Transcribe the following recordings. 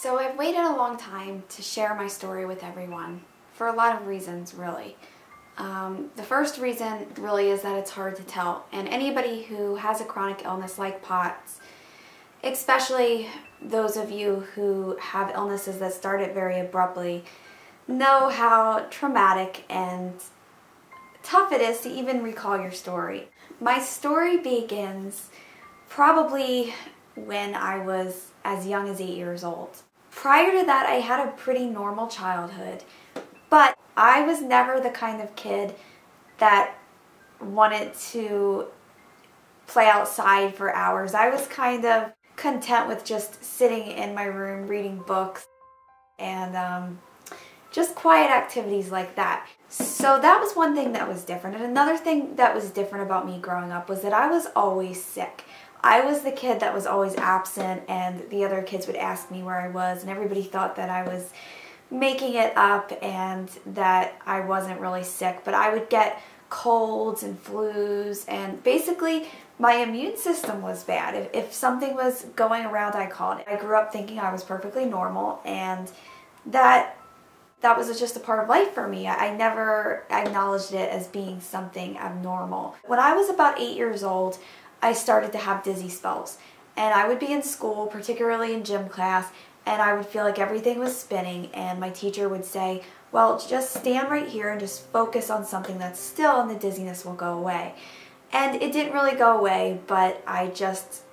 So I've waited a long time to share my story with everyone, for a lot of reasons, really. The first reason really is that it's hard to tell, and anybody who has a chronic illness like POTS, especially those of you who have illnesses that started very abruptly, know how traumatic and tough it is to even recall your story. My story begins probably when I was as young as 8 years old. Prior to that, I had a pretty normal childhood, but I was never the kind of kid that wanted to play outside for hours. I was kind of content with just sitting in my room reading books and just quiet activities like that. So that was one thing that was different. And another thing that was different about me growing up was that I was always sick. I was the kid that was always absent, and the other kids would ask me where I was, and everybody thought that I was making it up and that I wasn't really sick. But I would get colds and flus, and basically my immune system was bad. If something was going around, I called it. I grew up thinking I was perfectly normal, and that was just a part of life for me. I never acknowledged it as being something abnormal. When I was about 8 years old, I started to have dizzy spells. And I would be in school, particularly in gym class, and I would feel like everything was spinning, and my teacher would say, well, just stand right here and just focus on something that's still and the dizziness will go away. And it didn't really go away, but I just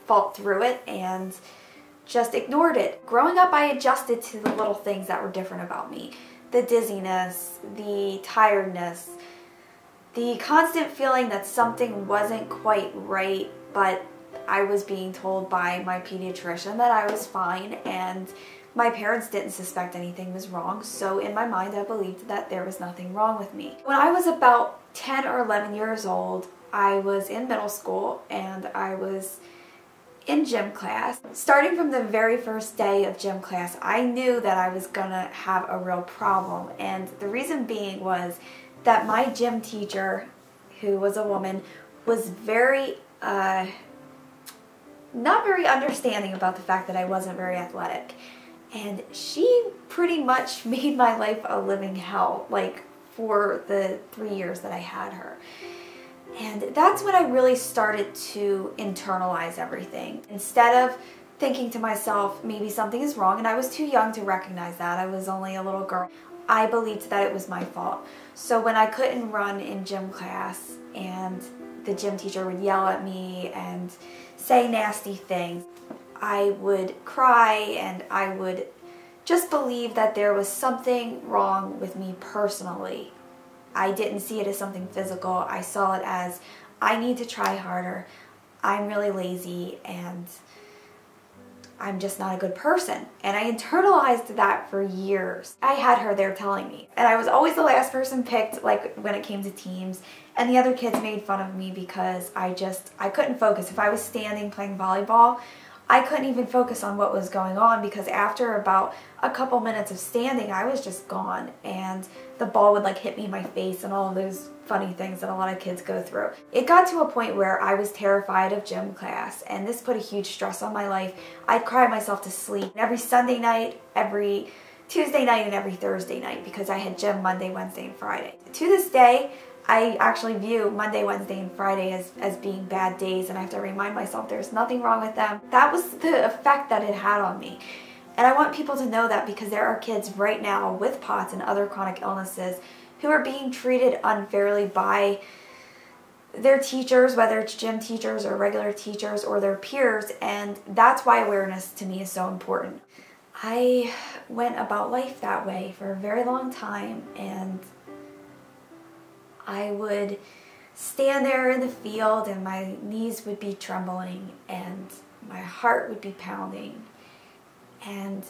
fought through it and just ignored it. Growing up, I adjusted to the little things that were different about me. The dizziness, the tiredness, the constant feeling that something wasn't quite right, but I was being told by my pediatrician that I was fine, and my parents didn't suspect anything was wrong, so in my mind I believed that there was nothing wrong with me. When I was about 10 or 11 years old, I was in middle school and I was in gym class. Starting from the very first day of gym class, I knew that I was gonna have a real problem, and the reason being was that my gym teacher, who was a woman, was very, not very understanding about the fact that I wasn't very athletic. And she pretty much made my life a living hell, like for the 3 years that I had her. And that's when I really started to internalize everything. Instead of thinking to myself, maybe something is wrong, and I was too young to recognize that. I was only a little girl. I believed that it was my fault. So when I couldn't run in gym class and the gym teacher would yell at me and say nasty things, I would cry and I would just believe that there was something wrong with me personally. I didn't see it as something physical. I saw it as, I need to try harder. I'm really lazy and I'm just not a good person. And I internalized that for years. I had her there telling me. And I was always the last person picked, like when it came to teams. And the other kids made fun of me because I couldn't focus. If I was standing playing volleyball, I couldn't even focus on what was going on, because after about a couple minutes of standing, I was just gone. And the ball would like hit me in my face and all of those funny things that a lot of kids go through. It got to a point where I was terrified of gym class, and this put a huge stress on my life. I'd cry myself to sleep every Sunday night, every Tuesday night, and every Thursday night, because I had gym Monday, Wednesday, and Friday. To this day, I actually view Monday, Wednesday, and Friday as being bad days, and I have to remind myself there's nothing wrong with them. That was the effect that it had on me. And I want people to know that, because there are kids right now with POTS and other chronic illnesses who are being treated unfairly by their teachers, whether it's gym teachers or regular teachers or their peers, and that's why awareness to me is so important. I went about life that way for a very long time, and I would stand there in the field and my knees would be trembling and my heart would be pounding, and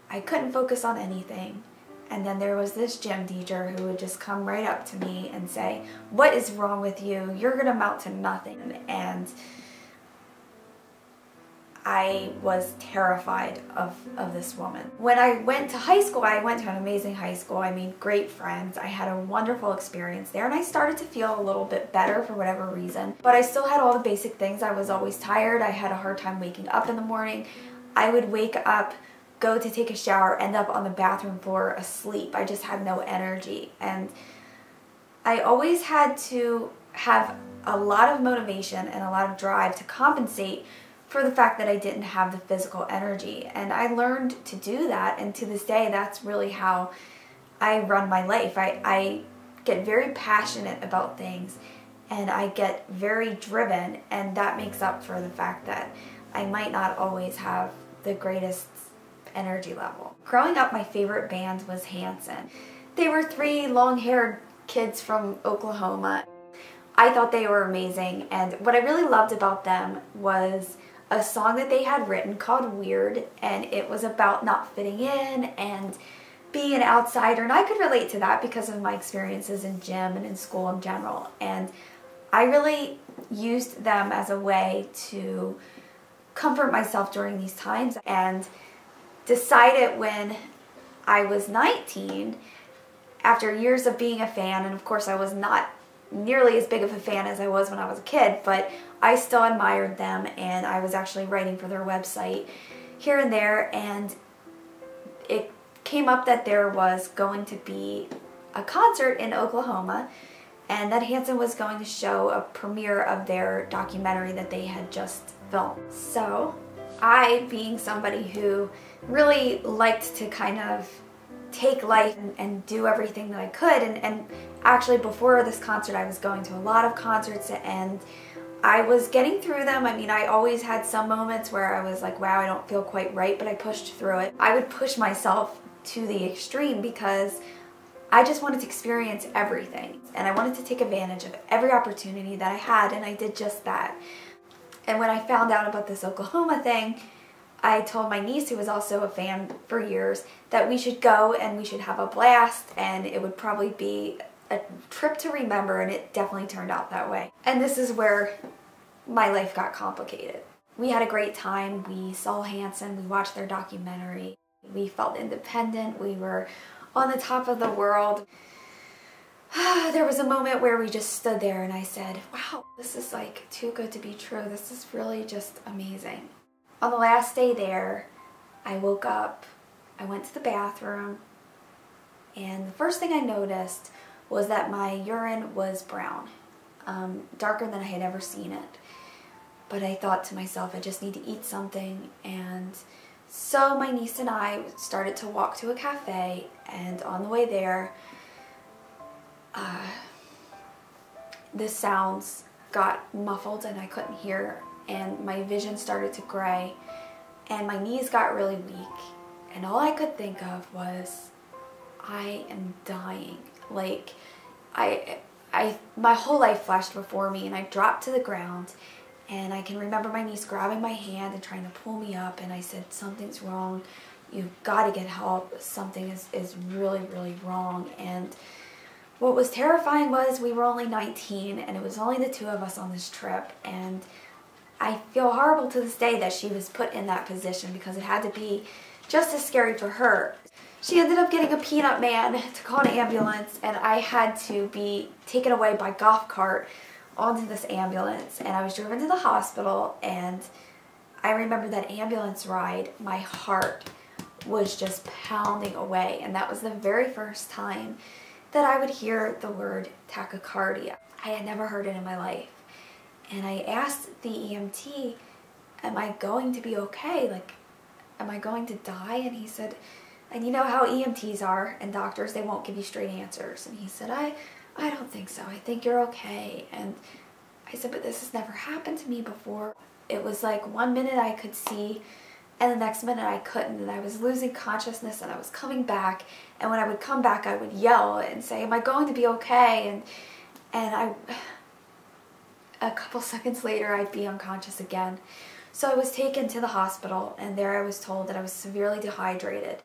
I couldn't focus on anything. And then there was this gym teacher who would just come right up to me and say, "What is wrong with you? You're going to amount to nothing." And I was terrified of this woman. When I went to high school, I went to an amazing high school. I made great friends. I had a wonderful experience there, and I started to feel a little bit better for whatever reason. But I still had all the basic things. I was always tired. I had a hard time waking up in the morning. I would wake up, go to take a shower, end up on the bathroom floor asleep. I just had no energy. And I always had to have a lot of motivation and a lot of drive to compensate for the fact that I didn't have the physical energy. And I learned to do that, and to this day, that's really how I run my life. I get very passionate about things, and I get very driven, and that makes up for the fact that I might not always have the greatest energy level. Growing up, my favorite band was Hanson. They were 3 long-haired kids from Oklahoma. I thought they were amazing, and what I really loved about them was a song that they had written called Weird, and it was about not fitting in and being an outsider, and I could relate to that because of my experiences in gym and in school in general. And I really used them as a way to comfort myself during these times, and decided when I was 19, after years of being a fan, and of course I was not nearly as big of a fan as I was when I was a kid, but I still admired them, and I was actually writing for their website here and there, and it came up that there was going to be a concert in Oklahoma, and that Hanson was going to show a premiere of their documentary that they had just filmed. So I, being somebody who really liked to kind of take life and do everything that I could, and actually before this concert I was going to a lot of concerts, and I was getting through them. I mean, I always had some moments where I was like, wow, I don't feel quite right, but I pushed through it. I would push myself to the extreme because I just wanted to experience everything, and I wanted to take advantage of every opportunity that I had, and I did just that. And when I found out about this Oklahoma thing, I told my niece, who was also a fan for years, that we should go and we should have a blast, and it would probably be a trip to remember, and it definitely turned out that way. And this is where my life got complicated. We had a great time. We saw Hanson, we watched their documentary. We felt independent. We were on the top of the world. There was a moment where we just stood there and I said, wow, this is like too good to be true. This is really just amazing. On the last day there, I woke up, I went to the bathroom, and the first thing I noticed was that my urine was brown, darker than I had ever seen it. But I thought to myself, I just need to eat something, and so my niece and I started to walk to a cafe, and on the way there, the sounds got muffled and I couldn't hear, and my vision started to gray, and my knees got really weak, and all I could think of was, I am dying. Like, my whole life flashed before me, and I dropped to the ground, and I can remember my niece grabbing my hand and trying to pull me up, and I said, something's wrong, you've got to get help, something is really, really wrong. And what was terrifying was we were only 19, and it was only the 2 of us on this trip, and I feel horrible to this day that she was put in that position because it had to be just as scary for her. She ended up getting a peanut man to call an ambulance, and I had to be taken away by golf cart onto this ambulance, and I was driven to the hospital, and I remember that ambulance ride, my heart was just pounding away, and that was the very first time that I would hear the word tachycardia. I had never heard it in my life. And I asked the EMT, am I going to be okay? Like, am I going to die? And he said, and you know how EMTs are and doctors, they won't give you straight answers. And he said, I don't think so. I think you're okay. And I said, but this has never happened to me before. It was like 1 minute I could see, and the next minute I couldn't, and I was losing consciousness, and I was coming back, and when I would come back I would yell and say, am I going to be okay? And a couple seconds later I'd be unconscious again. So I was taken to the hospital, and there I was told that I was severely dehydrated.